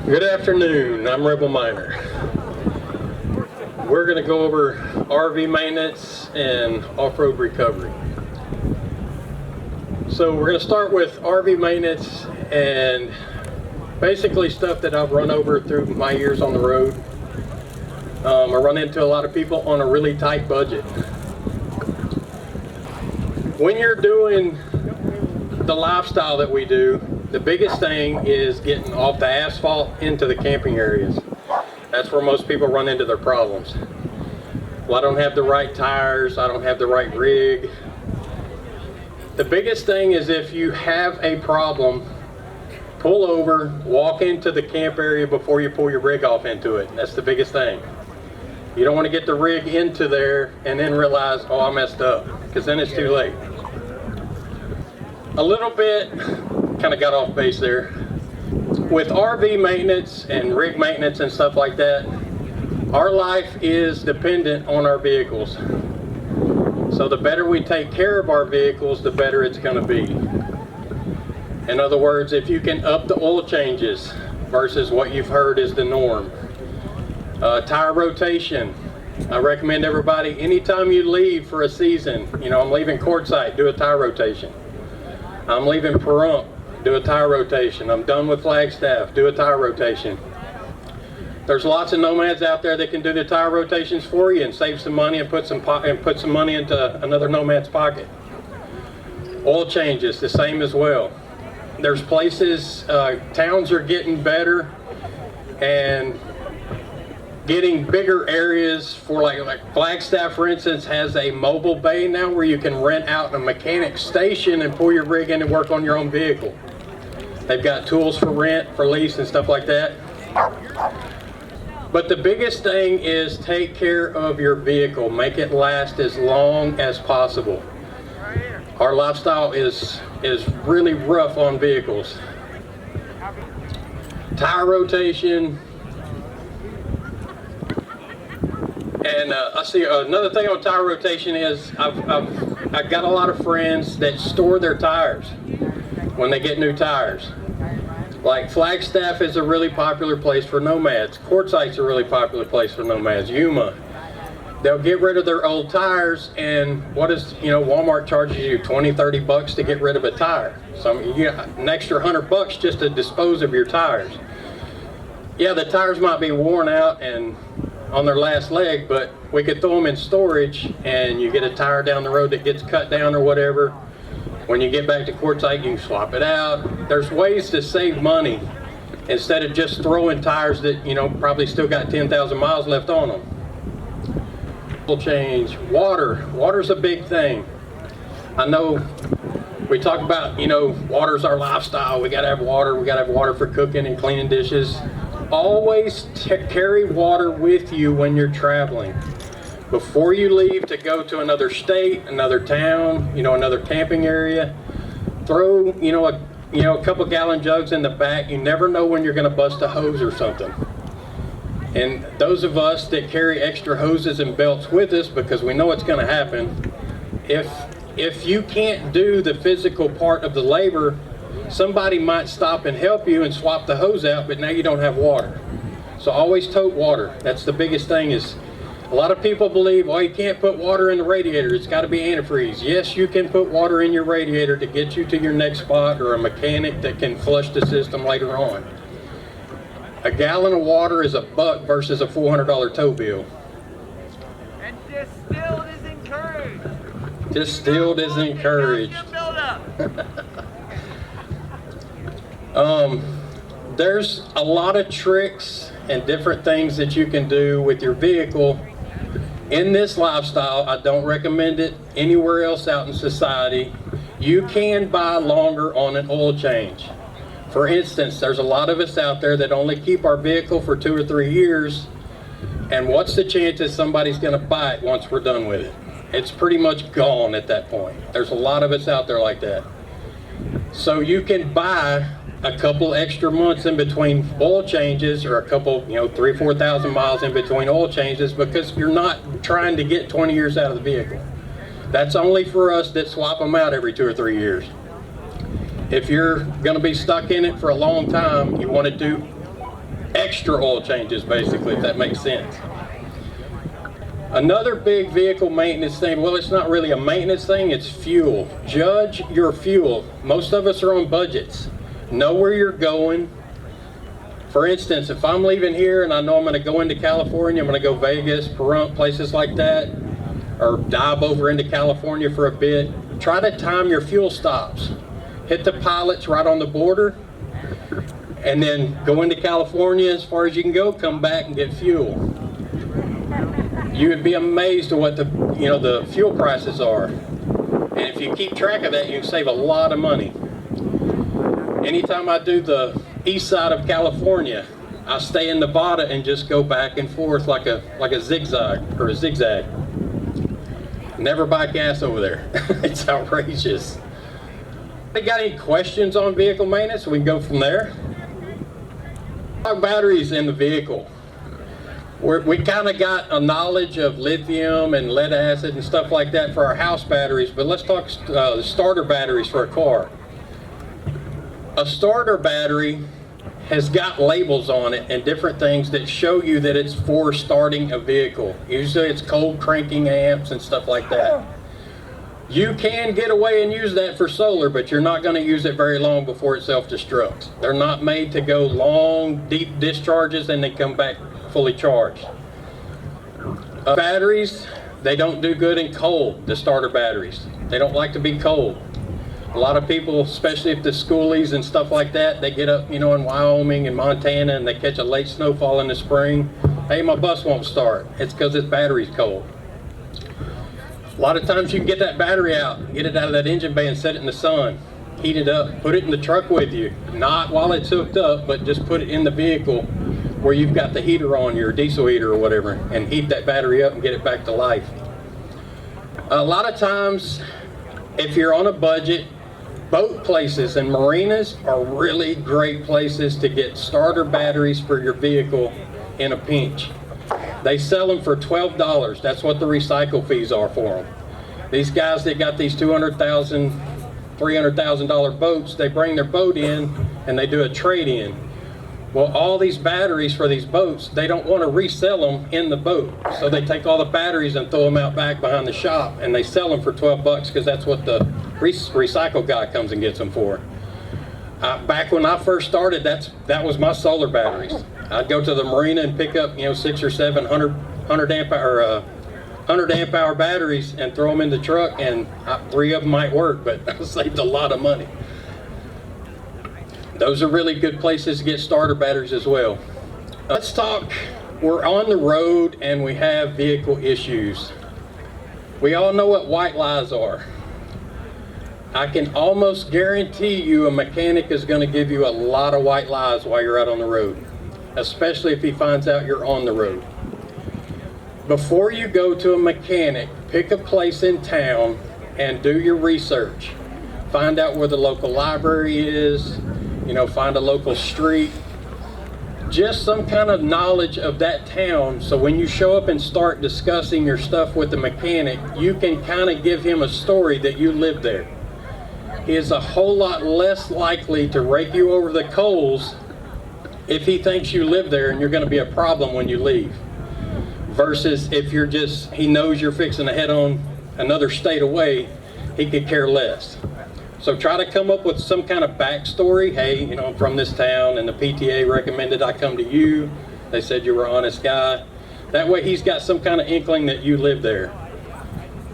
Good afternoon, I'm Rebel Miner. We're going to go over RV maintenance and off-road recovery. So we're going to start with RV maintenance and basically stuff that I've run over through my years on the road. I run into a lot of people on a really tight budget. When you're doing the lifestyle that we do, the biggest thing is getting off the asphalt into the camping areas. That's where most people run into their problems. Well, I don't have the right tires, I don't have the right rig. The biggest thing is if you have a problem, pull over, walk into the camp area before you pull your rig off into it. That's the biggest thing. You don't want to get the rig into there and then realize, oh, I messed up, because then it's too late. A little bit, kind of got off base there. With RV maintenance and rig maintenance and stuff like that, our life is dependent on our vehicles. So the better we take care of our vehicles, the better it's going to be. In other words, if you can up the oil changes versus what you've heard is the norm. Tire rotation. I recommend everybody, anytime you leave for a season, I'm leaving Quartzsite, do a tire rotation. I'm leaving Pahrump, do a tire rotation. I'm done with Flagstaff, do a tire rotation. There's lots of nomads out there that can do the tire rotations for you and save some money and put some money into another nomad's pocket. Oil changes, the same as well. There's places, towns are getting better and getting bigger areas for like Flagstaff, for instance, has a mobile bay now where you can rent out a mechanic station and pull your rig in and work on your own vehicle. They've got tools for rent, for lease and stuff like that. But the biggest thing is take care of your vehicle. Make it last as long as possible. Our lifestyle is really rough on vehicles. Tire rotation. And I see another thing on tire rotation is I've got a lot of friends that store their tires when they get new tires. Like Flagstaff is a really popular place for nomads. Quartzsite's a really popular place for nomads. HOWA. They'll get rid of their old tires, and what is, Walmart charges you 20, 30 bucks to get rid of a tire. So you get an extra $100 just to dispose of your tires. Yeah, the tires might be worn out and on their last leg, but we could throw them in storage and you get a tire down the road that gets cut down or whatever. When you get back to Quartzsite, you can swap it out. There's ways to save money instead of just throwing tires that, probably still got 10,000 miles left on them. Oil change, water. Water's a big thing. I know we talk about, water's our lifestyle. We gotta have water. We gotta have water for cooking and cleaning dishes. Always carry water with you when you're traveling. Before you leave to go to another state, another town, another camping area, throw, a couple gallon jugs in the back. You never know when you're going to bust a hose or something. And those of us that carry extra hoses and belts with us, because we know it's going to happen, if you can't do the physical part of the labor, somebody might stop and help you and swap the hose out, but now you don't have water. So always tote water. That's the biggest thing. Is a lot of people believe, you can't put water in the radiator, it's got to be antifreeze. Yes, you can put water in your radiator to get you to your next spot, or a mechanic that can flush the system later on. A gallon of water is $1 versus a $400 tow bill. And distilled is encouraged. Distilled is encouraged. There's a lot of tricks and different things that you can do with your vehicle in this lifestyle. I don't recommend it anywhere else out in society. You can buy longer on an oil change. For instance, there's a lot of us out there that only keep our vehicle for 2 or 3 years, and what's the chances somebody's going to buy it once we're done with it? It's pretty much gone at that point. There's a lot of us out there like that. So you can buy a couple extra months in between oil changes, or a couple, 3,000 or 4,000 miles in between oil changes, because you're not trying to get 20 years out of the vehicle. That's only for us that swap them out every 2 or 3 years. If you're going to be stuck in it for a long time, you want to do extra oil changes, basically, if that makes sense. Another big vehicle maintenance thing, well, it's not really a maintenance thing, it's fuel. Judge your fuel. Most of us are on budgets. Know where you're going. For instance, if I'm leaving here and I know I'm going to go into California, I'm going to go Vegas, Pahrump, places like that, or dive over into California for a bit, try to time your fuel stops. Hit the pilots right on the border, and then go into California as far as you can go, come back and get fuel. You would be amazed at what the fuel prices are. And if you keep track of that, you can save a lot of money. Anytime I do the east side of California, I stay in Nevada and just go back and forth like a zigzag or a zigzag. Never buy gas over there. It's outrageous. They got any questions on vehicle maintenance? We can go from there. Batteries in the vehicle. We kind of got a knowledge of lithium and lead acid and stuff like that for our house batteries, but let's talk starter batteries for a car. A starter battery has got labels on it and different things that show you that it's for starting a vehicle. Usually it's cold cranking amps and stuff like that. You can get away and use that for solar, but you're not going to use it very long before it self-destructs. They're not made to go long, deep discharges and then come back fully charged. Batteries, they don't do good in cold, the starter batteries. They don't like to be cold. A lot of people, especially if the schoolies and stuff like that, they get up, in Wyoming and Montana and they catch a late snowfall in the spring. Hey, my bus won't start. It's because its battery's cold. A lot of times you can get that battery out, get it out of that engine bay and set it in the sun. Heat it up, put it in the truck with you. Not while it's hooked up, but just put it in the vehicle where you've got the heater on, your diesel heater or whatever, and heat that battery up and get it back to life. A lot of times, if you're on a budget, boat places and marinas are really great places to get starter batteries for your vehicle in a pinch. They sell them for $12. That's what the recycle fees are for them. These guys that got these $200,000, $300,000 boats, they bring their boat in and they do a trade-in. Well, all these batteries for these boats, they don't want to resell them in the boat. So they take all the batteries and throw them out back behind the shop and they sell them for 12 bucks because that's what the recycle guy comes and gets them for. Back when I first started, that was my solar batteries. I'd go to the marina and pick up 6 or 7 100 amp hour batteries and throw them in the truck, and 3 of them might work, but I saved a lot of money. Those are really good places to get starter batteries as well. Let's talk, we're on the road and we have vehicle issues. We all know what white lies are. I can almost guarantee you a mechanic is going to give you a lot of white lies while you're out on the road, especially if he finds out you're on the road. Before you go to a mechanic, pick a place in town and do your research. Find out where the local library is, find a local street. Just some kind of knowledge of that town, so when you show up and start discussing your stuff with the mechanic, you can kind of give him a story that you live there. He is a whole lot less likely to rake you over the coals if he thinks you live there and you're going to be a problem when you leave, versus if he knows you're fixing to head on another state away, he could care less. So try to come up with some kind of backstory. Hey, I'm from this town and the PTA recommended I come to you. They said you were an honest guy. That way he's got some kind of inkling that you live there.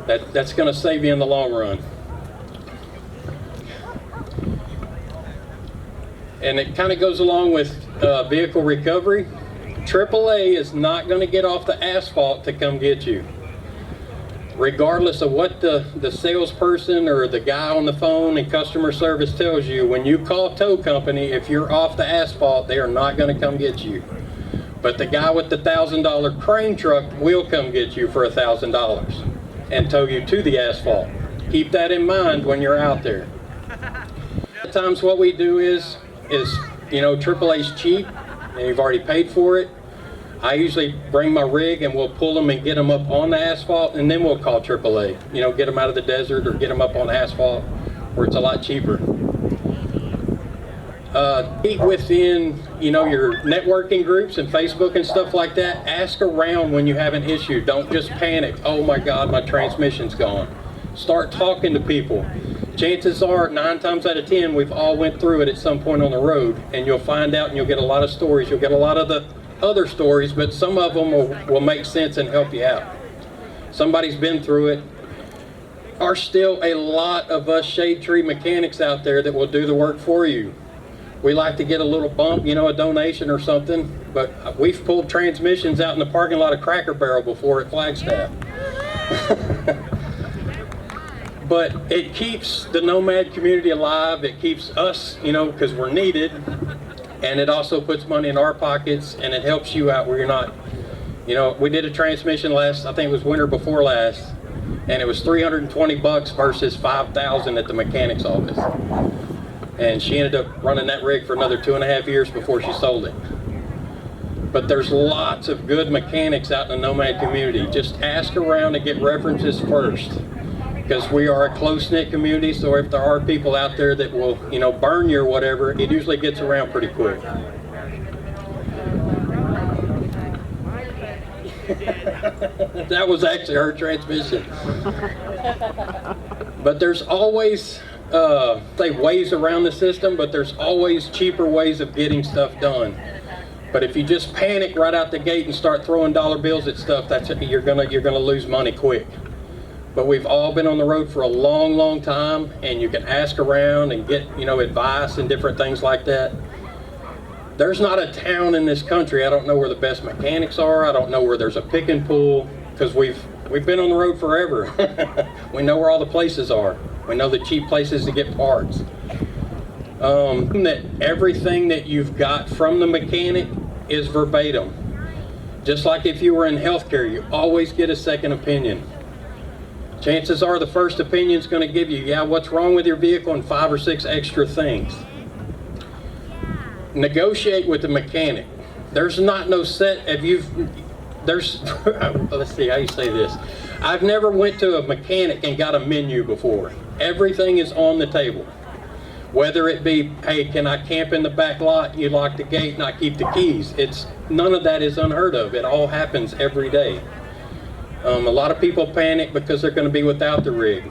That's going to save you in the long run. And it kind of goes along with vehicle recovery. AAA is not going to get off the asphalt to come get you. Regardless of what the salesperson or the guy on the phone in customer service tells you, when you call tow company, if you're off the asphalt, they are not going to come get you. But the guy with the $1,000 crane truck will come get you for $1,000 and tow you to the asphalt. Keep that in mind when you're out there. At times what we do is AAA's cheap and you've already paid for it. I usually bring my rig and we'll pull them and get them up on the asphalt, and then we'll call AAA. Get them out of the desert or get them up on asphalt where it's a lot cheaper. Meet within, your networking groups and Facebook and stuff like that. Ask around when you have an issue. Don't just panic. Oh my God, my transmission's gone. Start talking to people. Chances are 9 times out of 10 we've all went through it at some point on the road, and you'll find out and you'll get a lot of stories. You'll get a lot of the other stories, but some of them will make sense and help you out. Somebody's been through it. Are still a lot of us shade tree mechanics out there that will do the work for you. We like to get a little bump, a donation or something, but we've pulled transmissions out in the parking lot of Cracker Barrel before at Flagstaff. But it keeps the nomad community alive. It keeps us, because we're needed, and it also puts money in our pockets, and it helps you out where you're not, we did a transmission I think it was winter before last, and it was $320 versus $5,000 at the mechanic's office. And she ended up running that rig for another 2.5 years before she sold it. But there's lots of good mechanics out in the nomad community. Just ask around and get references first, because we are a close-knit community, so if there are people out there that will, burn you or whatever, it usually gets around pretty quick. That was actually her transmission. But there's always ways around the system, but there's always cheaper ways of getting stuff done. But if you just panic right out the gate and start throwing dollar bills at stuff, you're gonna lose money quick. But we've all been on the road for a long, long time, and you can ask around and get advice and different things like that. There's not a town in this country, I don't know where the best mechanics are. I don't know where there's a pick and pull, because we've been on the road forever. We know where all the places are. We know the cheap places to get parts. That everything that you've got from the mechanic is verbatim. Just like if you were in healthcare, you always get a second opinion. Chances are the first opinion is going to give you, what's wrong with your vehicle, and 5 or 6 extra things. Negotiate with the mechanic. There's not no set. Let's see how you say this. I've never went to a mechanic and got a menu before. Everything is on the table. Whether it be, hey, can I camp in the back lot? You lock the gate and I keep the keys. None of that is unheard of. It all happens every day. A lot of people panic because they're going to be without the rig.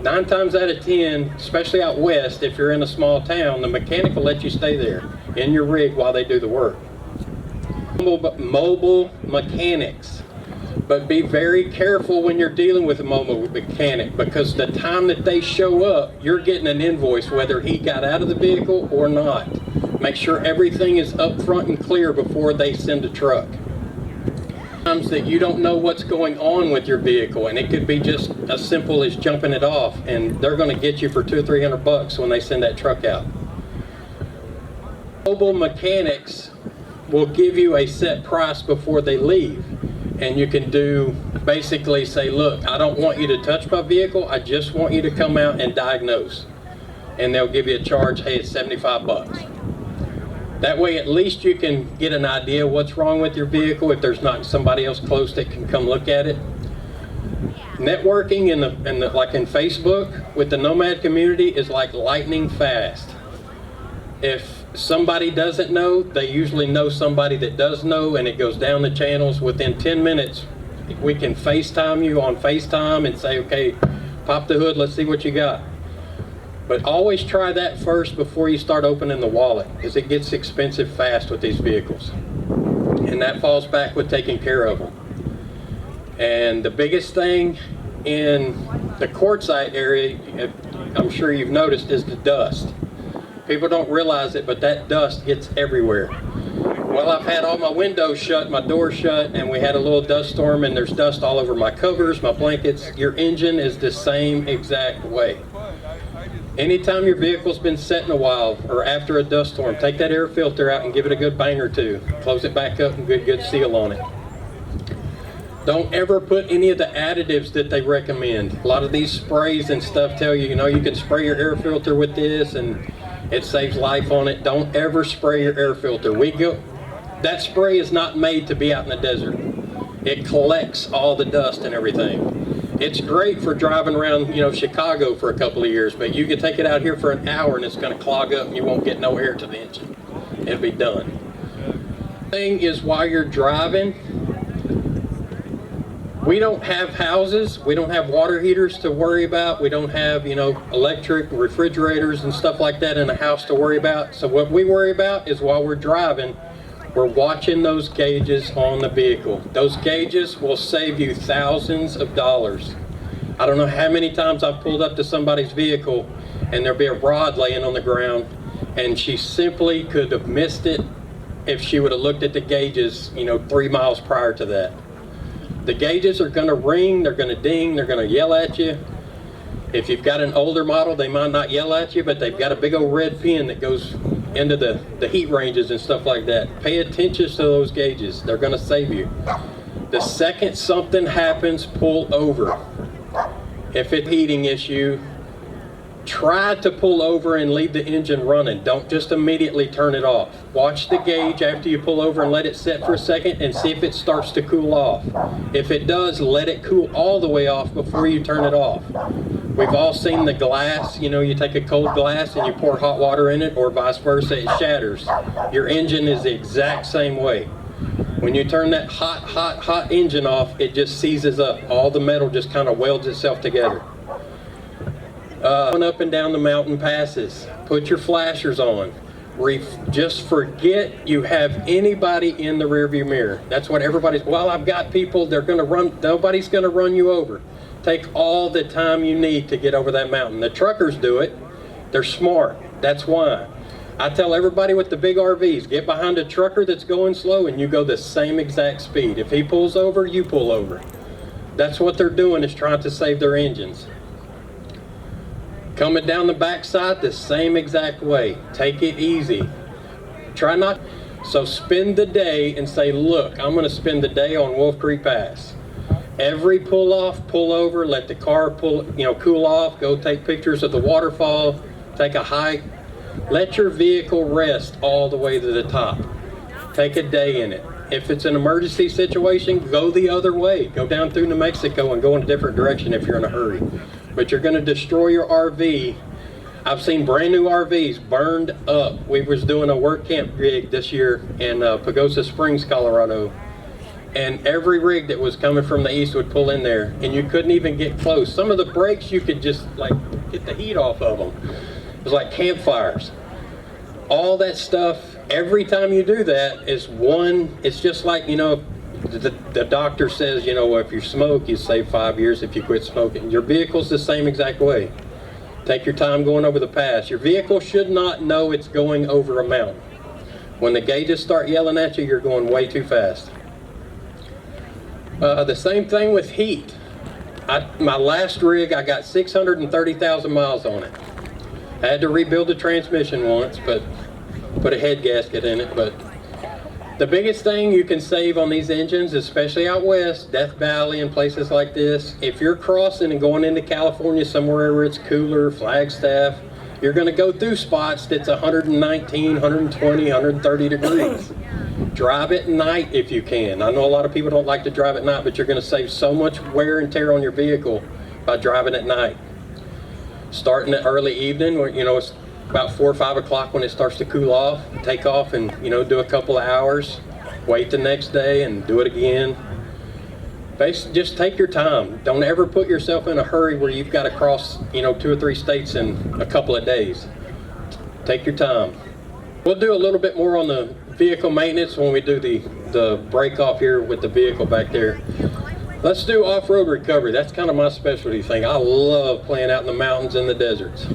9 times out of 10, especially out west, if you're in a small town, the mechanic will let you stay there in your rig while they do the work. Mobile mechanics. But be very careful when you're dealing with a mobile mechanic, because the time that they show up, you're getting an invoice whether he got out of the vehicle or not. Make sure everything is up front and clear before they send a truck. Sometimes that you don't know what's going on with your vehicle, and it could be just as simple as jumping it off, and they're going to get you for $200 or $300 when they send that truck out. Mobile mechanics will give you a set price before they leave, and you can basically say, look, I don't want you to touch my vehicle, I just want you to come out and diagnose. And they'll give you a charge, hey, it's $75. That way at least you can get an idea what's wrong with your vehicle if there's not somebody else close that can come look at it. Networking like in Facebook with the nomad community is like lightning fast. If somebody doesn't know, they usually know somebody that does know, and it goes down the channels. Within 10 minutes, we can FaceTime you on FaceTime and say, okay, pop the hood, let's see what you got. But always try that first before you start opening the wallet, because it gets expensive fast with these vehicles. And that falls back with taking care of them. And the biggest thing in the quartzite area, I'm sure you've noticed, is the dust. People don't realize it, but that dust gets everywhere. Well, I've had all my windows shut, my doors shut, and we had a little dust storm, and there's dust all over my covers, my blankets. Your engine is the same exact way. Anytime your vehicle's been sitting a while or after a dust storm, take that air filter out and give it a good bang or two. Close it back up and good seal on it. Don't ever put any of the additives that they recommend. A lot of these sprays and stuff tell you, you can spray your air filter with this and it saves life on it. Don't ever spray your air filter. That spray is not made to be out in the desert. It collects all the dust and everything. It's great for driving around, Chicago for a couple of years, but you can take it out here for an hour and it's going to clog up and you won't get no air to the engine. It'll be done. Thing is, while you're driving, we don't have houses, we don't have water heaters to worry about, we don't have, electric refrigerators and stuff like that in a house to worry about. So what we worry about is while we're driving, we're watching those gauges on the vehicle. Those gauges will save you thousands of dollars. I don't know how many times I've pulled up to somebody's vehicle and there'll be a rod laying on the ground and she simply could have missed it if she would have looked at the gauges, 3 miles prior to that. The gauges are going to ring, they're going to ding, they're going to yell at you. If you've got an older model, they might not yell at you, but they've got a big old red pin that goes into the heat ranges and stuff like that. Pay attention to those gauges. They're going to save you. The second something happens, pull over. If it's a heating issue, try to pull over and leave the engine running. Don't just immediately turn it off. Watch the gauge after you pull over and let it set for a second and see if it starts to cool off. If it does, let it cool all the way off before you turn it off. We've all seen the glass, you take a cold glass and you pour hot water in it, or vice versa, it shatters. Your engine is the exact same way. When you turn that hot engine off, it just seizes up. All the metal just kind of welds itself together. Going up and down the mountain passes, put your flashers on. Just forget you have anybody in the rearview mirror. That's what well, I've got people, they're going to run, nobody's going to run you over. Take all the time you need to get over that mountain. The truckers do it. They're smart. That's why. I tell everybody with the big RVs, get behind a trucker that's going slow and you go the same exact speed. If he pulls over, you pull over. That's what they're doing, is trying to save their engines. Coming down the backside the same exact way. Take it easy. Try not. So spend the day and say, look, I'm going to spend the day on Wolf Creek Pass. Every pull off, pull over, let the car cool off, go take pictures of the waterfall, take a hike. Let your vehicle rest all the way to the top. Take a day in it. If it's an emergency situation, go the other way. Go down through New Mexico and go in a different direction if you're in a hurry. But you're going to destroy your RV. I've seen brand new RVs burned up. We was doing a work camp rig this year in Pagosa Springs, Colorado. And every rig that was coming from the east would pull in there, and you couldn't even get close. Some of the brakes, you could just get the heat off of them. It was like campfires. All that stuff, every time you do that, it's just like, the doctor says, if you smoke, you save 5 years if you quit smoking. Your vehicle's the same exact way. Take your time going over the pass. Your vehicle should not know it's going over a mountain. When the gauges start yelling at you, you're going way too fast. The same thing with heat. My last rig, I got 630,000 miles on it. I had to rebuild the transmission once, but put a head gasket in it. But the biggest thing you can save on these engines, especially out west, Death Valley and places like this, if you're crossing and going into California somewhere where it's cooler, Flagstaff, you're going to go through spots that's 119, 120, 130 degrees. Drive at night if you can. I know a lot of people don't like to drive at night, but you're going to save so much wear and tear on your vehicle by driving at night. Starting at early evening, where it's about 4 or 5 o'clock when it starts to cool off, take off and do a couple of hours, wait the next day and do it again. Basically, just take your time. Don't ever put yourself in a hurry where you've got to cross 2 or 3 states in a couple of days. Take your time. We'll do a little bit more on the vehicle maintenance when we do the break off here with the vehicle back there. Let's do off-road recovery. That's kind of my specialty thing. I love playing out in the mountains and the deserts.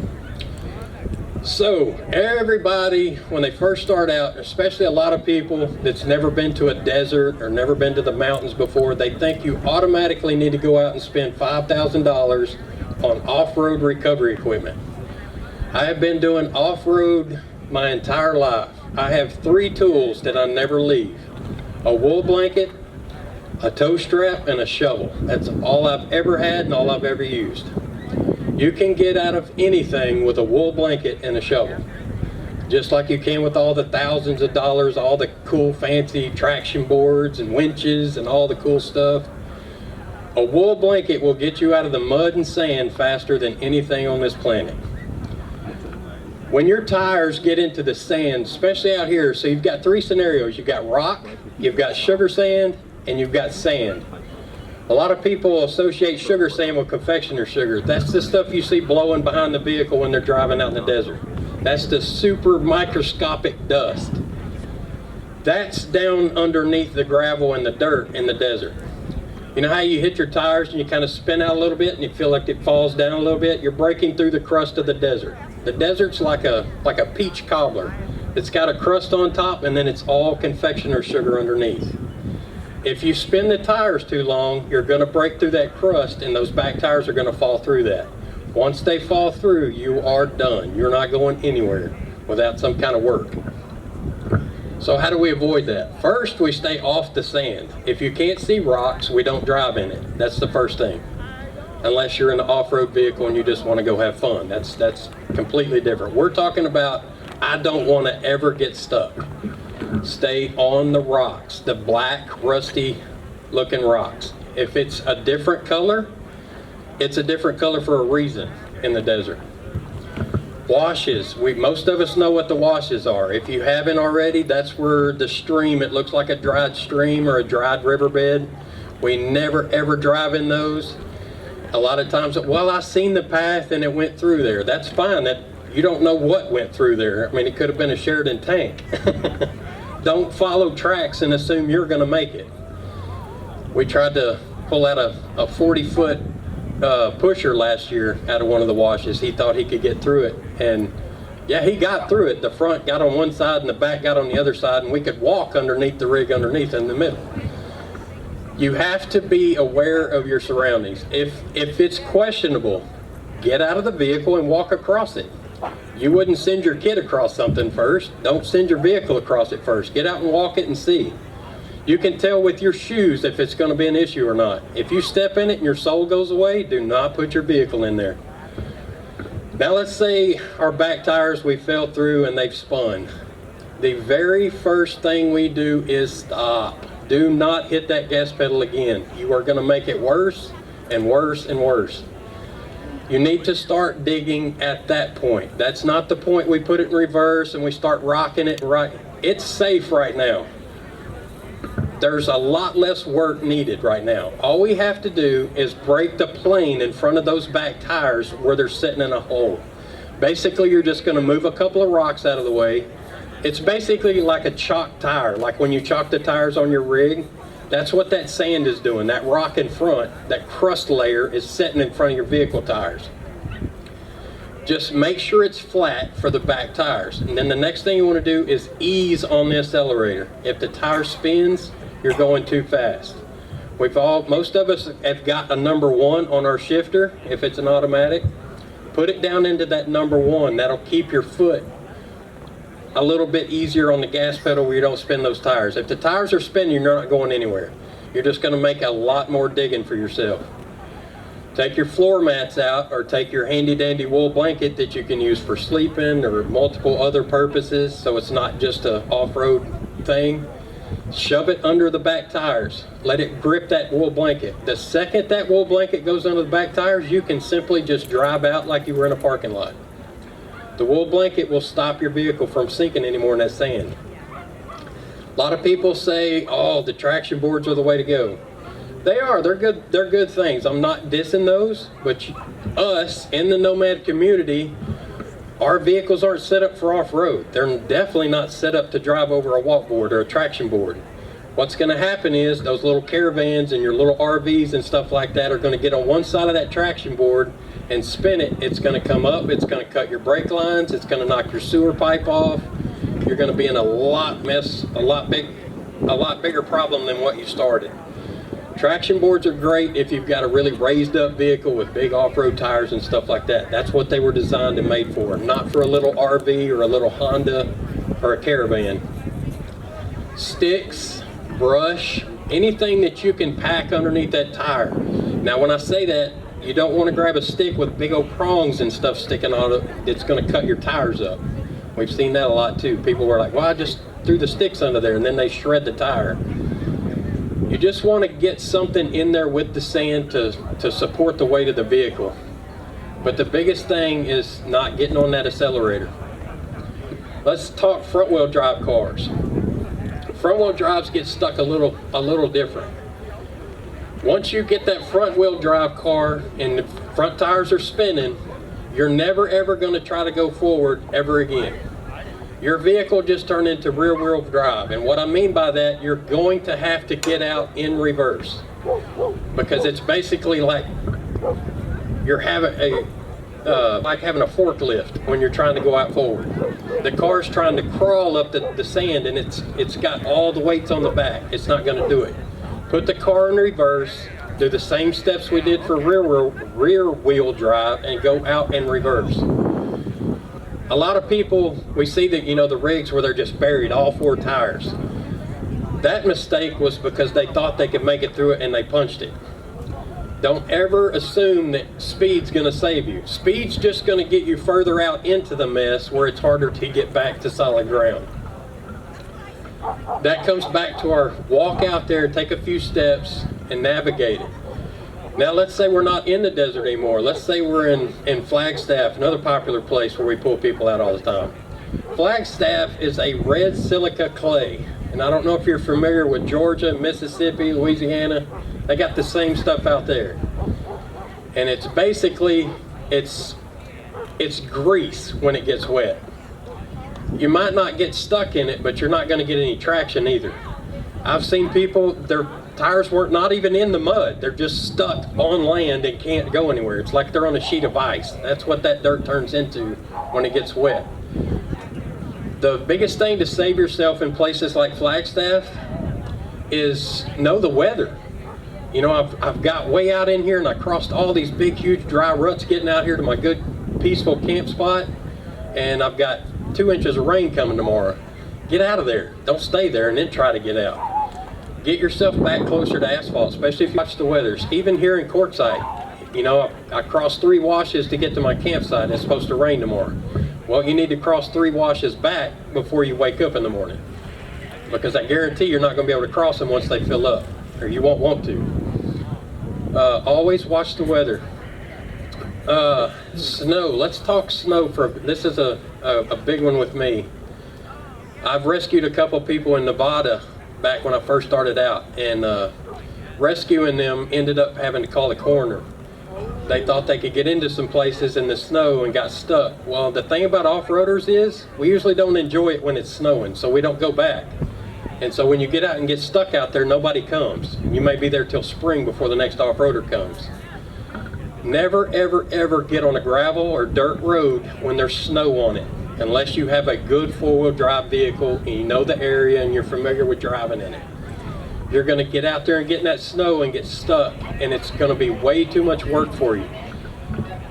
So everybody, when they first start out, especially a lot of people that's never been to a desert or never been to the mountains before, they think you automatically need to go out and spend $5,000 on off-road recovery equipment. I have been doing off-road my entire life. I have 3 tools that I never leave: a wool blanket, a tow strap, and a shovel. That's all I've ever had and all I've ever used. You can get out of anything with a wool blanket and a shovel, just like you can with all the thousands of dollars, all the cool fancy traction boards and winches and all the cool stuff. A wool blanket will get you out of the mud and sand faster than anything on this planet. When your tires get into the sand, especially out here, so you've got three scenarios. You've got rock, you've got sugar sand, and you've got sand. A lot of people associate sugar sand with confectioner sugar. That's the stuff you see blowing behind the vehicle when they're driving out in the desert. That's the super microscopic dust. That's down underneath the gravel and the dirt in the desert. You know how you hit your tires and you kind of spin out a little bit and you feel like it falls down a little bit? You're breaking through the crust of the desert. The desert's like a peach cobbler. It's got a crust on top and then it's all confectioner sugar underneath. If you spin the tires too long, you're going to break through that crust and those back tires are going to fall through that. Once they fall through, you are done. You're not going anywhere without some kind of work. So how do we avoid that? First, we stay off the sand. If you can't see rocks, we don't drive in it. That's the first thing. Unless you're in an off-road vehicle and you just want to go have fun. That's completely different. We're talking about, I don't want to ever get stuck. Stay on the rocks, the black, rusty looking rocks. If it's a different color, it's a different color for a reason in the desert. Washes, most of us know what the washes are. If you haven't already, that's where the stream, it looks like a dried stream or a dried riverbed. We never ever drive in those. A lot of times, well, I seen the path and it went through there. That's fine. That you don't know what went through there. I mean, it could have been a Sheridan tank. Don't follow tracks and assume you're going to make it. We tried to pull out a 40-foot pusher last year out of one of the washes. He thought he could get through it, and yeah, he got through it. The front got on one side and the back got on the other side, and we could walk underneath the rig underneath in the middle. You have to be aware of your surroundings. If it's questionable, get out of the vehicle and walk across it. You wouldn't send your kid across something first. Don't send your vehicle across it first. Get out and walk it and see. You can tell with your shoes if it's going to be an issue or not. If you step in it and your sole goes away, do not put your vehicle in there. Now let's say our back tires, we fell through and they've spun. The very first thing we do is stop. Do not hit that gas pedal again. You are going to make it worse and worse and worse. You need to start digging at that point. That's not the point we put it in reverse and we start rocking it right. It's safe right now. There's a lot less work needed right now. All we have to do is break the plane in front of those back tires where they're sitting in a hole. Basically, you're just going to move a couple of rocks out of the way. It's basically like a chalk tire, like when you chalk the tires on your rig. That's what that sand is doing. That rock in front, that crust layer is sitting in front of your vehicle tires. Just make sure it's flat for the back tires. And then the next thing you want to do is ease on the accelerator. If the tire spins, you're going too fast. Most of us have got a number 1 on our shifter, if it's an automatic. Put it down into that number 1. That'll keep your foot a little bit easier on the gas pedal where you don't spin those tires. If the tires are spinning, you're not going anywhere. You're just going to make a lot more digging for yourself. Take your floor mats out, or take your handy dandy wool blanket that you can use for sleeping or multiple other purposes, so it's not just an off-road thing. Shove it under the back tires. Let it grip that wool blanket. The second that wool blanket goes under the back tires, you can simply just drive out like you were in a parking lot. The wool blanket will stop your vehicle from sinking anymore in that sand. A lot of people say, oh, the traction boards are the way to go. They are. They're good things. I'm not dissing those, but us in the nomad community, our vehicles aren't set up for off-road. They're definitely not set up to drive over a walkboard or a traction board. What's going to happen is those little caravans and your little RVs and stuff like that are going to get on one side of that traction board and spin it. It's going to come up, it's going to cut your brake lines, it's going to knock your sewer pipe off. You're going to be in a lot bigger problem than what you started. Traction boards are great if you've got a really raised up vehicle with big off-road tires and stuff like that. That's what they were designed and made for, not for a little RV or a little Honda or a caravan. Sticks, brush, anything that you can pack underneath that tire. Now when I say that, you don't want to grab a stick with big old prongs and stuff sticking on it. It's going to cut your tires up. We've seen that a lot too. People were like, well, I just threw the sticks under there, and then they shred the tire. You just want to get something in there with the sand to support the weight of the vehicle. But the biggest thing is not getting on that accelerator. Let's talk front wheel drive cars. Front wheel drives get stuck a little different. Once you get that front wheel drive car and the front tires are spinning, you're never ever going to try to go forward ever again. Your vehicle just turned into rear wheel drive, and what I mean by that, you're going to have to get out in reverse, because it's basically like you're having a forklift when you're trying to go out forward. The car's trying to crawl up the sand, and it's got all the weights on the back. It's not going to do it. Put the car in reverse, do the same steps we did for rear wheel drive, and go out in reverse. A lot of people, we see that, the rigs where they're just buried all 4 tires. That mistake was because they thought they could make it through it and they punched it. Don't ever assume that speed's going to save you. Speed's just going to get you further out into the mess where it's harder to get back to solid ground. That comes back to our walk out there, take a few steps, and navigate it. Now let's say we're not in the desert anymore. Let's say we're in Flagstaff, another popular place where we pull people out all the time. Flagstaff is a red silica clay. And I don't know if you're familiar with Georgia, Mississippi, Louisiana. They got the same stuff out there. And it's basically, it's grease when it gets wet. You might not get stuck in it, but you're not going to get any traction either. I've seen people, their tires weren't not even in the mud. They're just stuck on land and can't go anywhere. It's like they're on a sheet of ice. That's what that dirt turns into when it gets wet. The biggest thing to save yourself in places like Flagstaff is know the weather. I've got way out in here and I crossed all these big, huge dry ruts getting out here to my good, peaceful camp spot, and I've got 2 inches of rain coming tomorrow. Get out of there. Don't stay there and then try to get out. Get yourself back closer to asphalt, especially if you watch the weathers. Even here in Quartzsite, I crossed 3 washes to get to my campsite. It's supposed to rain tomorrow. Well, you need to cross 3 washes back before you wake up in the morning, because I guarantee you're not going to be able to cross them once they fill up, or you won't want to. Always watch the weather. Snow. Let's talk snow this is a big one with me. I've rescued a couple people in Nevada back when I first started out, and rescuing them ended up having to call the coroner. They thought they could get into some places in the snow and got stuck. Well, the thing about off-roaders is we usually don't enjoy it when it's snowing, so we don't go back. And so when you get out and get stuck out there, nobody comes. You may be there till spring before the next off-roader comes. Never, ever, ever get on a gravel or dirt road when there's snow on it, unless you have a good 4-wheel drive vehicle and you know the area and you're familiar with driving in it. You're going to get out there and get in that snow and get stuck, and it's going to be way too much work for you.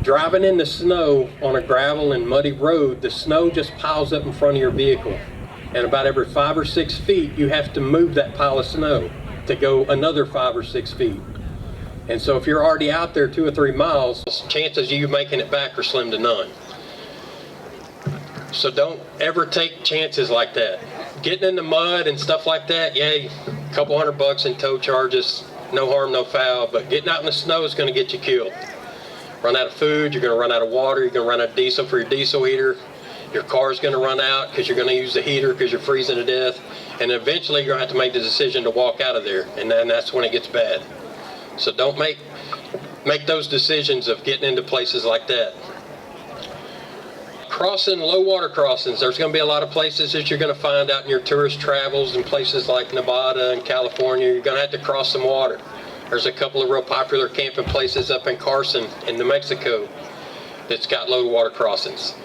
Driving in the snow on a gravel and muddy road, the snow just piles up in front of your vehicle. And about every 5 or 6 feet, you have to move that pile of snow to go another 5 or 6 feet. And so if you're already out there 2 or 3 miles, chances of you making it back are slim to none. So don't ever take chances like that. Getting in the mud and stuff like that, yeah, a couple $100 in tow charges, no harm, no foul, but getting out in the snow is going to get you killed. Run out of food, you're going to run out of water, you're going to run out of diesel for your diesel heater, your car's going to run out because you're going to use the heater because you're freezing to death, and eventually you're going to have to make the decision to walk out of there, and then that's when it gets bad. So don't make those decisions of getting into places like that. Crossing low water crossings, there's going to be a lot of places that you're going to find out in your tourist travels in places like Nevada and California. You're going to have to cross some water. There's a couple of real popular camping places up in Carson in New Mexico that's got low water crossings.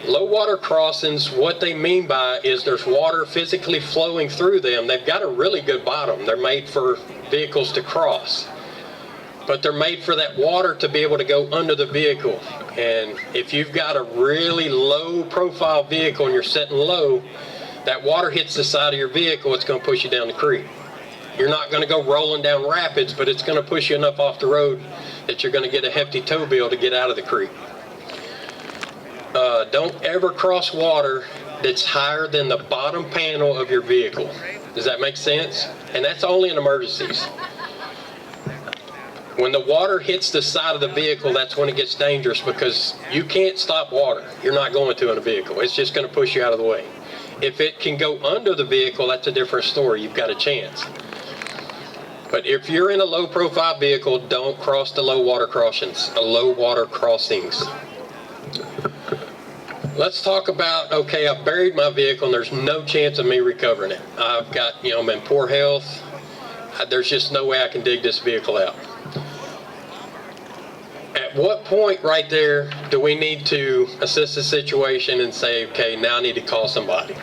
Low water crossings, what they mean by is there's water physically flowing through them. They've got a really good bottom. They're made for vehicles to cross. But they're made for that water to be able to go under the vehicle. And if you've got a really low profile vehicle and you're sitting low, that water hits the side of your vehicle, it's going to push you down the creek. You're not going to go rolling down rapids, but it's going to push you enough off the road that you're going to get a hefty tow bill to get out of the creek. Don't ever cross water that's higher than the bottom panel of your vehicle. Does that make sense? and that's only in emergencies. When the water hits the side of the vehicle, that's when it gets dangerous, because you can't stop water. You're not going to in a vehicle. It's just going to push you out of the way. If it can go under the vehicle, that's a different story. You've got a chance. But if you're in a low-profile vehicle, don't cross the low water crossings. Let's talk about, okay, I've buried my vehicle and there's no chance of me recovering it. I've got, I'm in poor health. There's just no way I can dig this vehicle out. At what point right there do we need to assess the situation and say, okay, now I need to call somebody?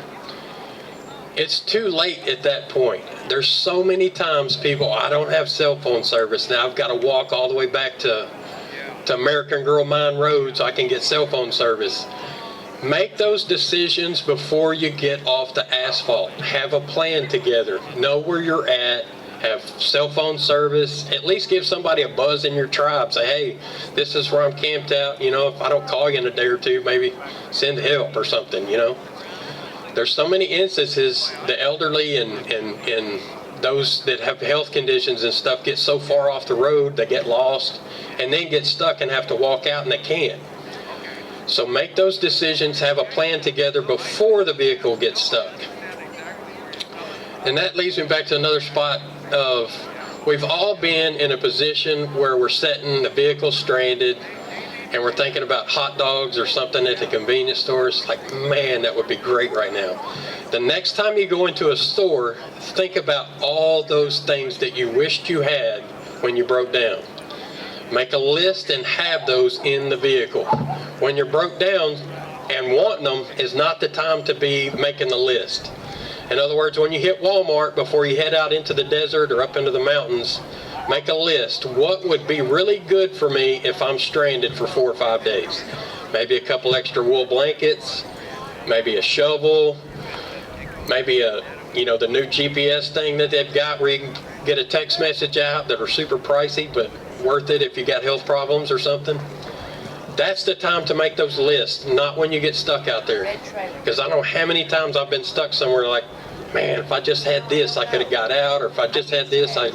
It's too late at that point. There's so many times people, I don't have cell phone service. Now I've got to walk all the way back to American Girl Mine Road so I can get cell phone service. Make those decisions before you get off the asphalt. Have a plan together. Know where you're at. Have cell phone service. At least give somebody a buzz in your tribe. Say, hey, this is where I'm camped out. If I don't call you in a day or two, maybe send help or something, There's so many instances, the elderly and those that have health conditions and stuff get so far off the road, they get lost and then get stuck and have to walk out and they can't. So make those decisions, have a plan together before the vehicle gets stuck. And that leads me back to another spot of, we've all been in a position where we're sitting, the vehicle's stranded, and we're thinking about hot dogs or something at the convenience store. It's like, man, that would be great right now. The next time you go into a store, think about all those things that you wished you had when you broke down. Make a list and have those in the vehicle. When you're broke down and wanting them is not the time to be making the list. In other words, when you hit Walmart, before you head out into the desert or up into the mountains, make a list. What would be really good for me if I'm stranded for 4 or 5 days? Maybe a couple extra wool blankets, maybe a shovel, maybe the new GPS thing that they've got where you can get a text message out that are super pricey, but worth it if you got health problems or something. That's the time to make those lists, not when you get stuck out there. Because I don't know how many times I've been stuck somewhere like, man, if I just had this, I could have got out, or if I just had this, I'd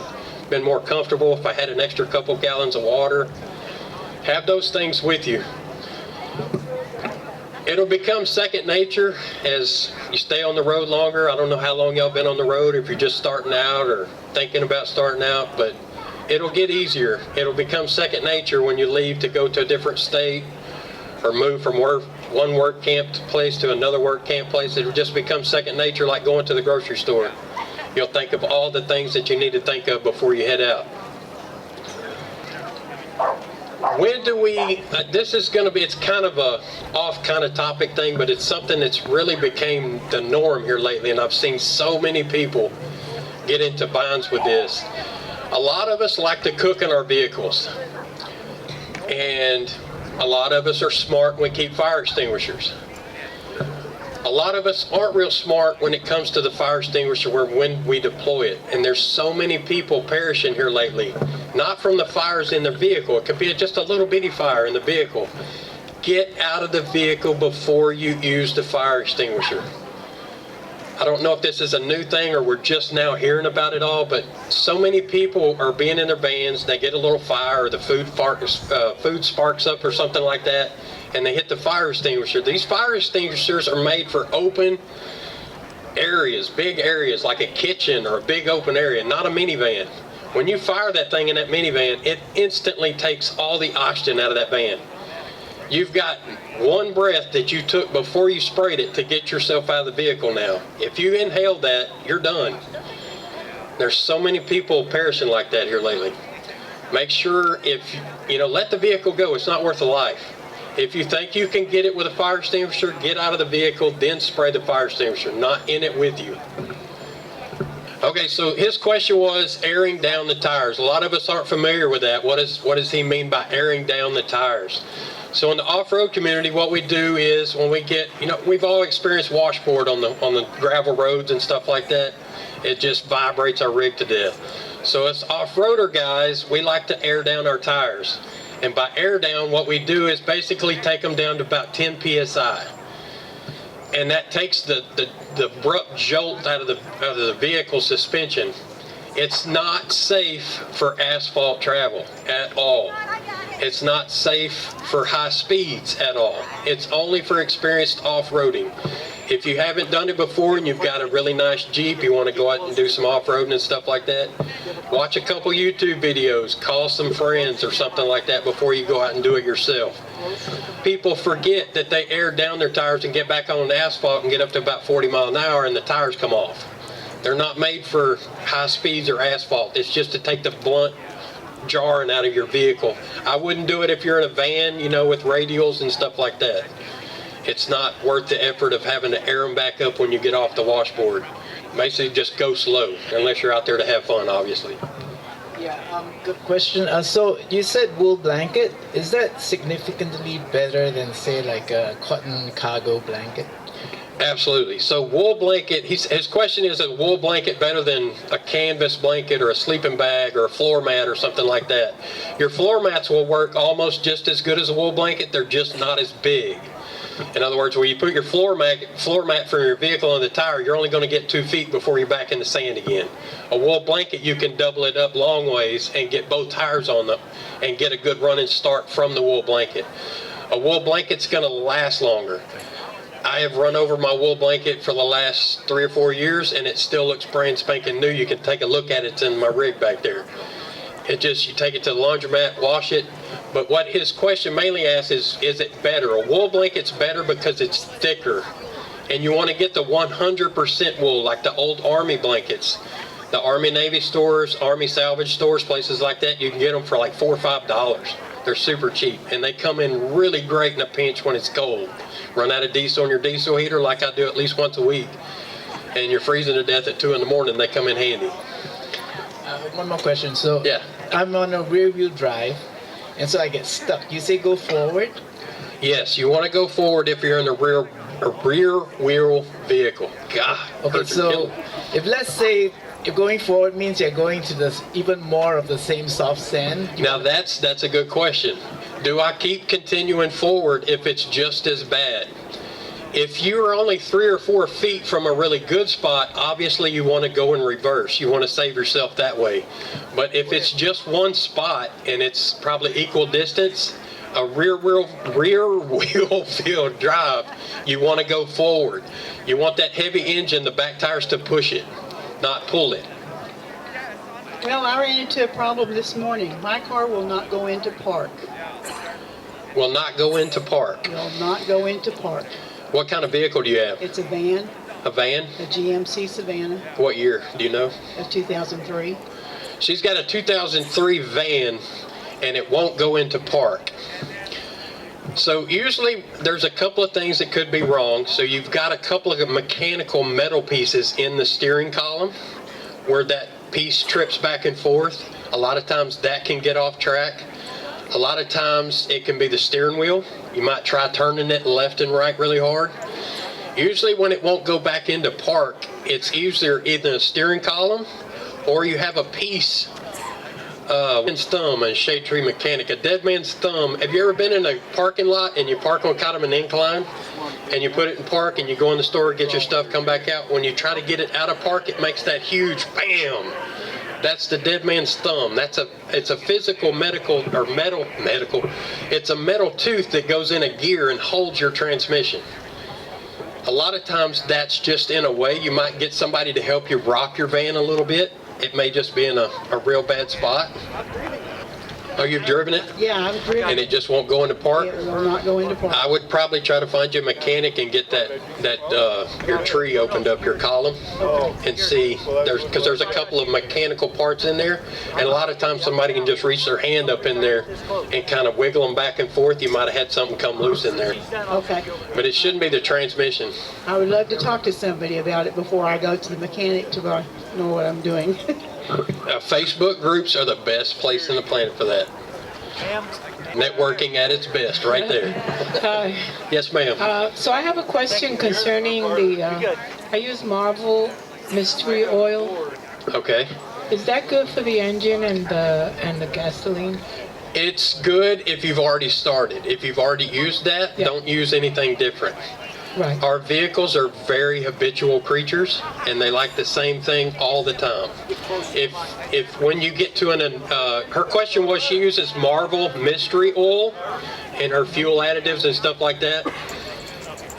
been more comfortable if I had an extra couple gallons of water. Have those things with you. It'll become second nature as you stay on the road longer. I don't know how long y'all been on the road, if you're just starting out or thinking about starting out, but it'll get easier. It'll become second nature when you leave to go to a different state or move from one work camp place to another work camp place. It'll just become second nature, like going to the grocery store. You'll think of all the things that you need to think of before you head out. When do we, this is going to be, it's kind of a off kind of topic thing, but it's something that's really became the norm here lately, and I've seen so many people get into binds with this. A lot of us like to cook in our vehicles, and a lot of us are smart when we keep fire extinguishers. A lot of us aren't real smart when it comes to the fire extinguisher when we deploy it. And there's so many people perishing here lately, not from the fires in the vehicle. It could be just a little bitty fire in the vehicle. Get out of the vehicle before you use the fire extinguisher. I don't know if this is a new thing or we're just now hearing about it all, but so many people are being in their vans, they get a little fire or the food sparks up or something like that, and they hit the fire extinguisher. These fire extinguishers are made for open areas, big areas like a kitchen or a big open area, not a minivan. When you fire that thing in that minivan, it instantly takes all the oxygen out of that van. You've got one breath that you took before you sprayed it to get yourself out of the vehicle now. If you inhaled that, you're done. There's so many people perishing like that here lately. Make sure let the vehicle go. It's not worth a life. If you think you can get it with a fire extinguisher, get out of the vehicle, then spray the fire extinguisher, not in it with you. Okay, so his question was airing down the tires. A lot of us aren't familiar with that. What does he mean by airing down the tires? So in the off-road community, what we do is when we get, we've all experienced washboard on the gravel roads and stuff like that. It just vibrates our rig to death. So as off-roader guys, we like to air down our tires. And by air down, what we do is basically take them down to about 10 psi. And that takes the abrupt jolt out of the vehicle suspension. It's not safe for asphalt travel at all. It's not safe for high speeds at all. It's only for experienced off-roading. If you haven't done it before and you've got a really nice Jeep, you want to go out and do some off-roading and stuff like that, watch a couple YouTube videos, call some friends or something like that before you go out and do it yourself. People forget that they air down their tires and get back on the asphalt and get up to about 40 miles an hour and the tires come off. They're not made for high speeds or asphalt. It's just to take the blunt jarring out of your vehicle. I wouldn't do it if you're in a van, you know, with radials and stuff like that. It's not worth the effort of having to air them back up when you get off the washboard. Basically just go slow, unless you're out there to have fun, obviously. Yeah, good question. So you said wool blanket. Is that significantly better than, say, like a cotton cargo blanket? Absolutely. So wool blanket, his question is a wool blanket better than a canvas blanket or a sleeping bag or a floor mat or something like that? Your floor mats will work almost just as good as a wool blanket. They're just not as big. In other words, when you put your floor mat for your vehicle on the tire, you're only going to get 2 feet before you're back in the sand again. A wool blanket, you can double it up long ways and get both tires on them and get a good running start from the wool blanket. A wool blanket's going to last longer. I have run over my wool blanket for the last 3 or 4 years and it still looks brand spanking new. You can take a look at it. It's in my rig back there. It just, you take it to the laundromat, wash it. But what his question mainly asks is it better? A wool blanket's better because it's thicker. And you want to get the 100% wool, like the old Army blankets. The Army Navy stores, Army salvage stores, places like that, you can get them for like $4 or $5. They're super cheap. And they come in really great in a pinch when it's cold. Run out of diesel on your diesel heater like I do at least once a week. And you're freezing to death at 2 in the morning, they come in handy. One more question. So yeah. I'm on a rear-wheel drive, and so I get stuck. You say go forward? Yes, you want to go forward if you're in a rear wheel vehicle. God. Okay, so if let's say you're going forward means you're going to this even more of the same soft sand. Now that's a good question. Do I keep continuing forward if it's just as bad? If you're only 3 or 4 feet from a really good spot, obviously you want to go in reverse. You want to save yourself that way. But if it's just one spot and it's probably equal distance, a rear wheel field drive, you want to go forward. You want that heavy engine, the back tires to push it, not pull it. Well, I ran into a problem this morning. My car will not go into park. Will not go into park. Will not go into park. What kind of vehicle do you have? It's a van. A van? A GMC Savannah. What year? Do you know? A 2003. She's got a 2003 van and it won't go into park. So usually there's a couple of things that could be wrong. So you've got a couple of mechanical metal pieces in the steering column where that piece trips back and forth. A lot of times that can get off track. A lot of times it can be the steering wheel. You might try turning it left and right really hard. Usually when it won't go back into park, it's either a steering column or you have a piece of man's thumb, a shade tree mechanic, a dead man's thumb. Have you ever been in a parking lot and you park on kind of an incline and you put it in park and you go in the store, get your stuff, come back out? When you try to get it out of park, it makes that huge bam. That's the dead man's thumb. It's a physical it's a metal tooth that goes in a gear and holds your transmission. A lot of times that's just in a way. You might get somebody to help you rock your van a little bit. It may just be in a real bad spot. Oh, you've driven it? Yeah, I've driven it. And it just won't go into park? It will not go into park. I would probably try to find you a mechanic and get your tree opened up, your column, and see, because there's a couple of mechanical parts in there, and a lot of times somebody can just reach their hand up in there and kind of wiggle them back and forth. You might have had something come loose in there. Okay. But it shouldn't be the transmission. I would love to talk to somebody about it before I go to the mechanic to know what I'm doing. Facebook groups are the best place on the planet for that. Networking at its best, right there. Yes, ma'am. So I have a question concerning I use Marvel Mystery Oil. Okay. Is that good for the engine and the gasoline? It's good if you've already started. If you've already used that, Yeah. Don't use anything different. Right. Our vehicles are very habitual creatures, and they like the same thing all the time. If when you get to her question was she uses Marvel Mystery Oil in her fuel additives and stuff like that.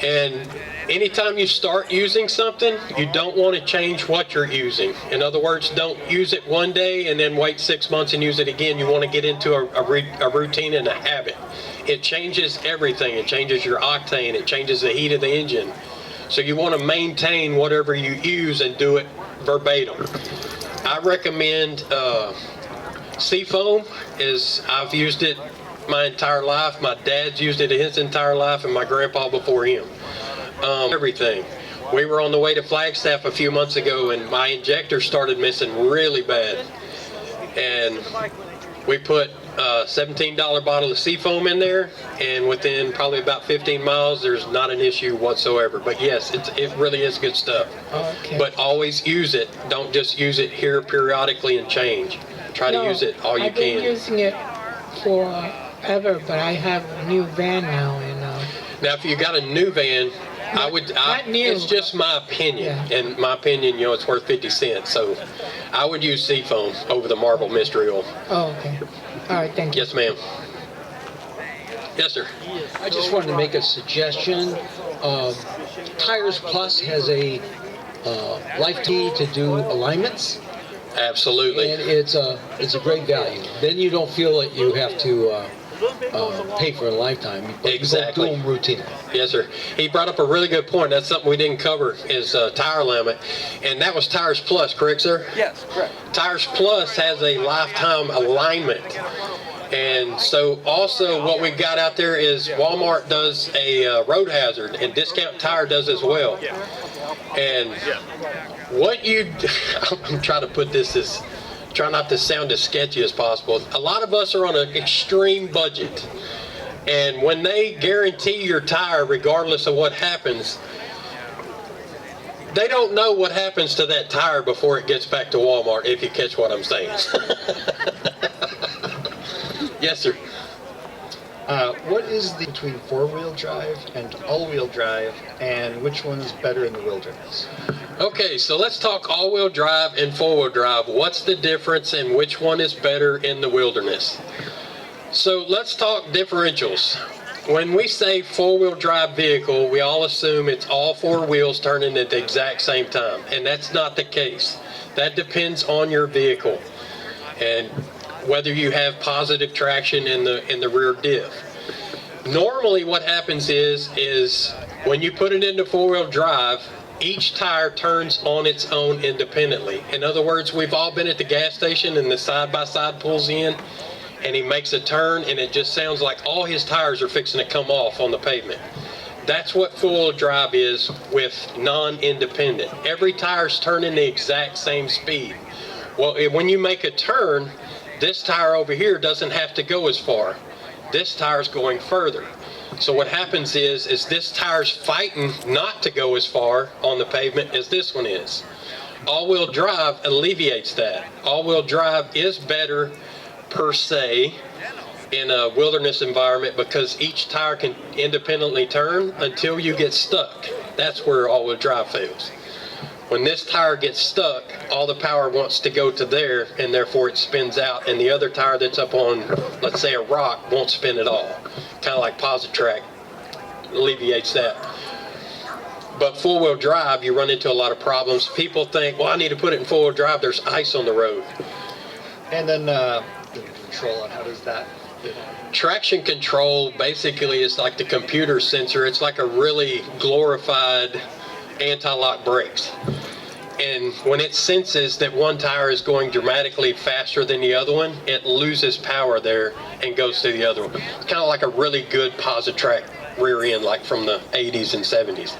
And anytime you start using something, you don't want to change what you're using. In other words, don't use it one day and then wait 6 months and use it again. You want to get into a routine and a habit. It changes everything. It changes your octane. It changes the heat of the engine. So you want to maintain whatever you use and do it verbatim. I recommend Seafoam. I've used it my entire life. My dad's used it his entire life, and my grandpa before him. Everything. We were on the way to Flagstaff a few months ago, and my injector started missing really bad. And we put a $17 bottle of Seafoam in there, and within probably about 15 miles, there's not an issue whatsoever. But yes, it really is good stuff. Okay. But always use it. Don't just use it here periodically and change. Try to use it all you I've been can. using it forever, but I have a new van now, and Now, if you got a new van, not new. it's just my opinion. Yeah. And my opinion, it's worth 50 cents. So I would use Seafoam over the Marvel Mystery Oil. oh, okay. All right, thank you. Yes, ma'am. Yes, sir. I just wanted to make a suggestion. Tires Plus has a life key to do alignments, Absolutely. and it's a great value. Then you don't feel that you have to pay for a lifetime, but Exactly. you don't do them routinely. Yes, sir. He brought up a really good point. That's something we didn't cover is tire alignment. And that was Tires Plus, correct, sir? Yes, correct. Tires Plus has a lifetime alignment. And so also what we've got out there is Walmart does a road hazard, and Discount Tire does as well. And what I'm trying to put this as, try not to sound as sketchy as possible. A lot of us are on an extreme budget. And when they guarantee your tire, regardless of what happens, they don't know what happens to that tire before it gets back to Walmart, if you catch what I'm saying. Yes, sir. What is the between four-wheel drive and all-wheel drive, and which one is better in the wilderness? Okay, so let's talk all-wheel drive and four-wheel drive. What's the difference and which one is better in the wilderness? So let's talk differentials. When we say four-wheel drive vehicle, we all assume it's all four wheels turning at the exact same time, and that's not the case. That depends on your vehicle and whether you have positive traction in the rear diff. Normally what happens is when you put it into four-wheel drive, each tire turns on its own independently. In other words, we've all been at the gas station and the side-by-side pulls in and he makes a turn and it just sounds like all his tires are fixing to come off on the pavement. That's what four-wheel drive is with non-independent. Every tire's turning the exact same speed. Well, when you make a turn, this tire over here doesn't have to go as far. This tire's going further. So what happens is this tire's fighting not to go as far on the pavement as this one is. All-wheel drive alleviates that. All-wheel drive is better per se in a wilderness environment because each tire can independently turn until you get stuck. That's where all-wheel drive fails. When this tire gets stuck, all the power wants to go to there, and therefore it spins out, and the other tire that's up on, let's say, a rock won't spin at all. Kind of like Positrack alleviates that. But four-wheel drive, you run into a lot of problems. People think, well, I need to put it in four-wheel drive. There's ice on the road. And then the control, how does that? Traction control basically is like the computer sensor. It's like a really glorified anti-lock brakes. And when it senses that one tire is going dramatically faster than the other one, it loses power there and goes to the other one. It's kind of like a really good Positrack rear end, like from the 80s and 70s.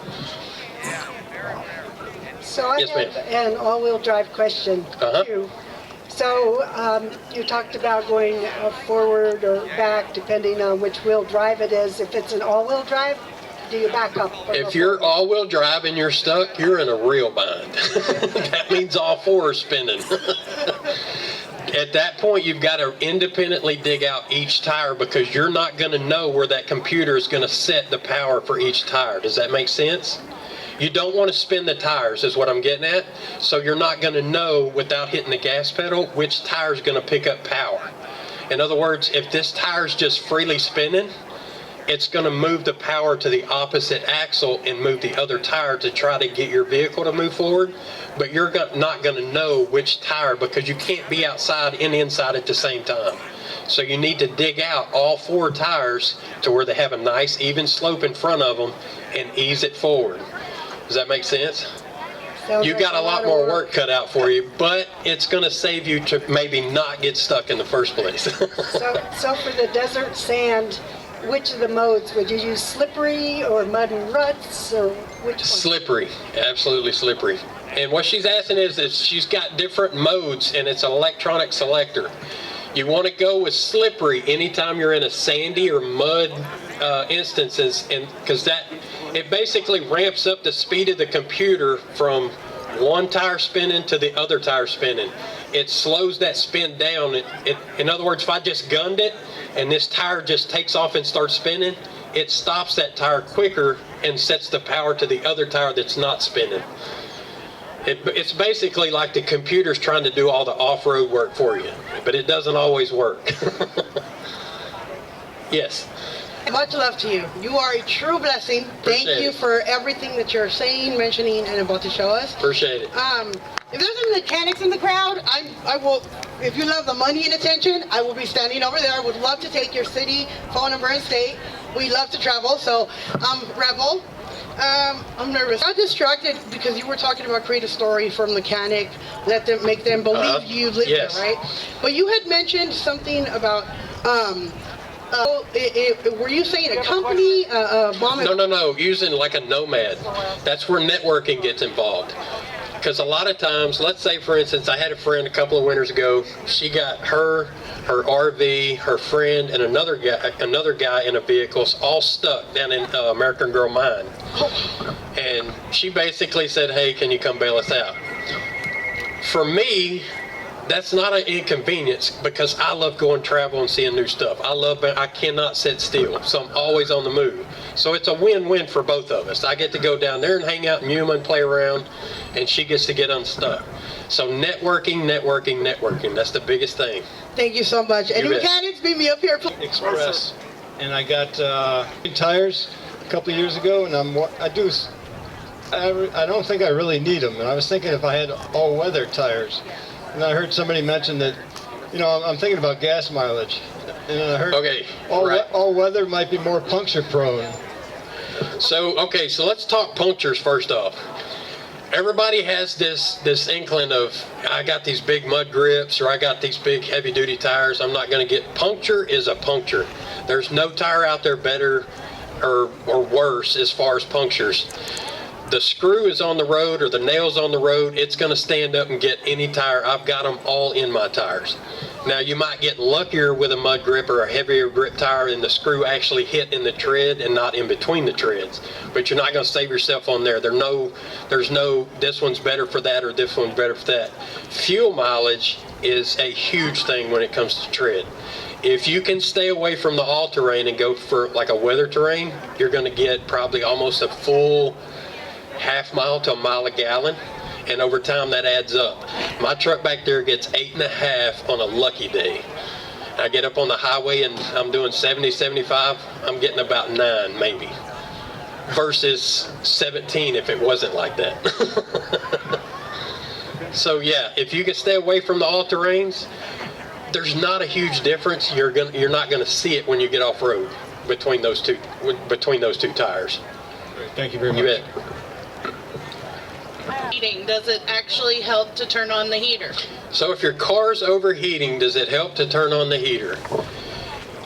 So I Yes, have ma'am. an all-wheel drive question too. So you talked about going forward or back depending on which wheel drive it is. If it's an all-wheel drive, do you back up? Or If go you're forward? all-wheel drive and you're stuck, you're in a real bind. That means all four are spinning. At that point, you've got to independently dig out each tire because you're not going to know where that computer is going to set the power for each tire. Does that make sense? You don't want to spin the tires is what I'm getting at. So you're not going to know without hitting the gas pedal which tire is going to pick up power. In other words, if this tire is just freely spinning, it's going to move the power to the opposite axle and move the other tire to try to get your vehicle to move forward. But you're not going to know which tire because you can't be outside and inside at the same time. So you need to dig out all 4 tires to where they have a nice even slope in front of them and ease it forward. Does that make sense? Sounds You like got a lot more work cut out for you, but it's going to save you to maybe not get stuck in the first place. So for the desert sand, which of the modes would you use? Slippery or mud and ruts, or which one? Slippery, absolutely slippery. And what she's asking is that she's got different modes, and it's an electronic selector. You want to go with slippery anytime you're in a sandy or mud instances, and because it basically ramps up the speed of the computer from one tire spinning to the other tire spinning. It slows that spin down. In other words, if I just gunned it and this tire just takes off and starts spinning, it stops that tire quicker and sets the power to the other tire that's not spinning. It's basically like the computer's trying to do all the off-road work for you, but it doesn't always work. Yes. Much love to you. You are a true blessing. Thank you for everything that you're saying, mentioning, and about to show us. Appreciate it. If there's any mechanics in the crowd, I will. If you love the money and attention, I will be standing over there. I would love to take your city, phone number, and state. We love to travel. So, Rebel. I'm nervous. I got distracted because you were talking about create a story for a mechanic, make them believe you live there, right? But you had mentioned something about. Were you saying a company, No. Using like a nomad. That's where networking gets involved. Because a lot of times, let's say for instance, I had a friend a couple of winters ago. She got her RV, her friend, and another guy in a vehicle, all stuck down in American Girl Mine. And she basically said, "Hey, can you come bail us out?" For me, that's not an inconvenience because I love going travel and seeing new stuff. I cannot sit still, so I'm always on the move. So it's a win-win for both of us. I get to go down there and hang out in Yuma and play around, and she gets to get unstuck. So networking, that's the biggest thing. Thank you so much. Any mechanics, beat me up here, please. Express, and I got tires a couple of years ago, and I don't think I really need them, and I was thinking if I had all-weather tires. And I heard somebody mention that, I'm thinking about gas mileage. And I heard all weather might be more puncture prone. So let's talk punctures first off. Everybody has this inkling of, I got these big mud grips or I got these big heavy duty tires, I'm not going to get. Puncture is a puncture. There's no tire out there better or worse as far as punctures. The screw is on the road or the nail's on the road, it's going to stand up and get any tire. I've got them all in my tires. Now you might get luckier with a mud grip or a heavier grip tire and the screw actually hit in the tread and not in between the treads. But you're not going to save yourself on there. There's no this one's better for that or this one's better for that. Fuel mileage is a huge thing when it comes to tread. If you can stay away from the all-terrain and go for like a weather terrain, you're going to get probably almost a full half mile to a mile a gallon, and over time that adds up. My truck back there gets 8.5 on a lucky day. I get up on the highway and I'm doing 70, 75, I'm getting about 9 maybe, versus 17 if it wasn't like that. So yeah, if you can stay away from the all-terrains, there's not a huge difference. You're not going to see it when you get off-road between those two tires. Thank you very much. You bet. Heating, does it actually help to turn on the heater? So if your car's overheating, does it help to turn on the heater?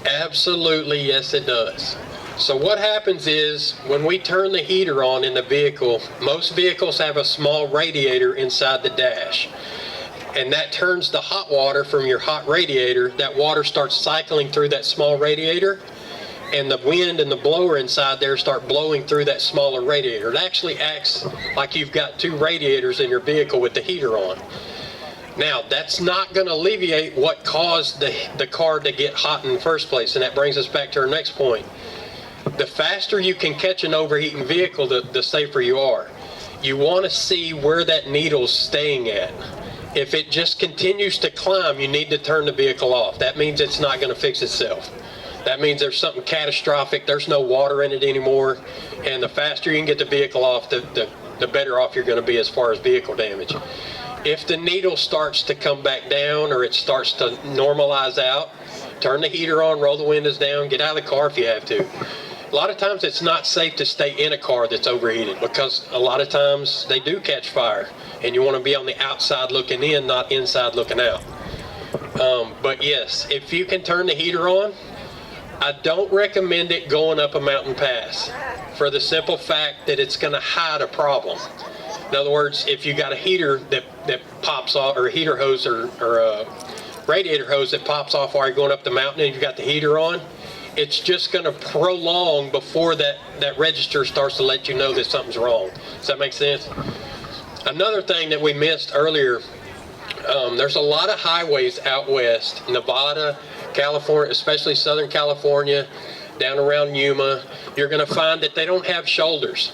Absolutely, yes it does. So what happens is when we turn the heater on in the vehicle, most vehicles have a small radiator inside the dash. And that turns the hot water from your hot radiator. That water starts cycling through that small radiator, and the wind and the blower inside there start blowing through that smaller radiator. It actually acts like you've got 2 radiators in your vehicle with the heater on. Now, that's not going to alleviate what caused the car to get hot in the first place, and that brings us back to our next point. The faster you can catch an overheating vehicle, the safer you are. You want to see where that needle's staying at. If it just continues to climb, you need to turn the vehicle off. That means it's not going to fix itself. That means there's something catastrophic, there's no water in it anymore, and the faster you can get the vehicle off, the better off you're going to be as far as vehicle damage. If the needle starts to come back down or it starts to normalize out, turn the heater on, roll the windows down, get out of the car if you have to. A lot of times it's not safe to stay in a car that's overheated because a lot of times they do catch fire, and you want to be on the outside looking in, not inside looking out. But yes, if you can turn the heater on, I don't recommend it going up a mountain pass for the simple fact that it's going to hide a problem. In other words, if you got a heater that pops off, or a heater hose or a radiator hose that pops off while you're going up the mountain and you've got the heater on, it's just going to prolong before that register starts to let you know that something's wrong. Does that make sense? Another thing that we missed earlier, there's a lot of highways out west, Nevada, California, especially Southern California, down around Yuma. You're going to find that they don't have shoulders.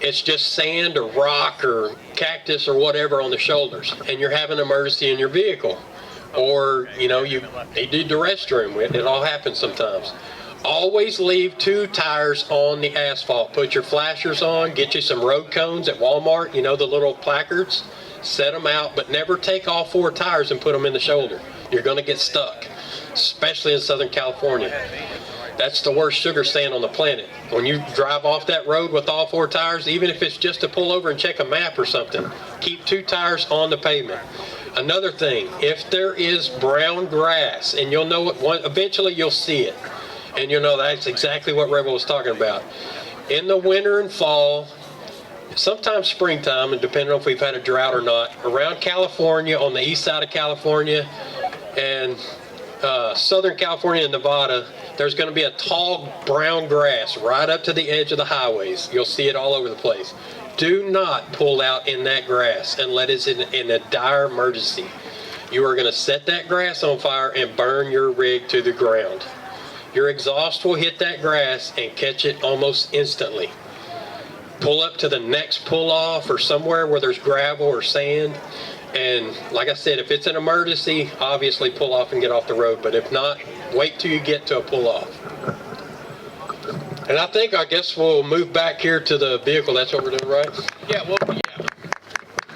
It's just sand or rock or cactus or whatever on the shoulders, and you're having an emergency in your vehicle. Or, you know, you need to the restroom. It all happens sometimes. Always leave 2 tires on the asphalt. Put your flashers on, get you some road cones at Walmart, you know, the little placards. Set them out, but never take all 4 tires and put them in the shoulder. You're going to get stuck, especially in Southern California. That's the worst sugar sand on the planet. When you drive off that road with all 4 tires, even if it's just to pull over and check a map or something, keep 2 tires on the pavement. Another thing, if there is brown grass, and you'll know it, eventually you'll see it, and you'll know that's exactly what Rebel was talking about. In the winter and fall, sometimes springtime, and depending on if we've had a drought or not, around California, on the east side of California, and Southern California and Nevada, there's going to be a tall brown grass right up to the edge of the highways. You'll see it all over the place. Do not pull out in that grass unless it's in a dire emergency. You are going to set that grass on fire and burn your rig to the ground. Your exhaust will hit that grass and catch it almost instantly. Pull up to the next pull-off or somewhere where there's gravel or sand. And like I said, if it's an emergency, obviously pull off and get off the road. But if not, wait till you get to a pull-off. And I guess we'll move back here to the vehicle. That's what we're doing, right? Yeah, well,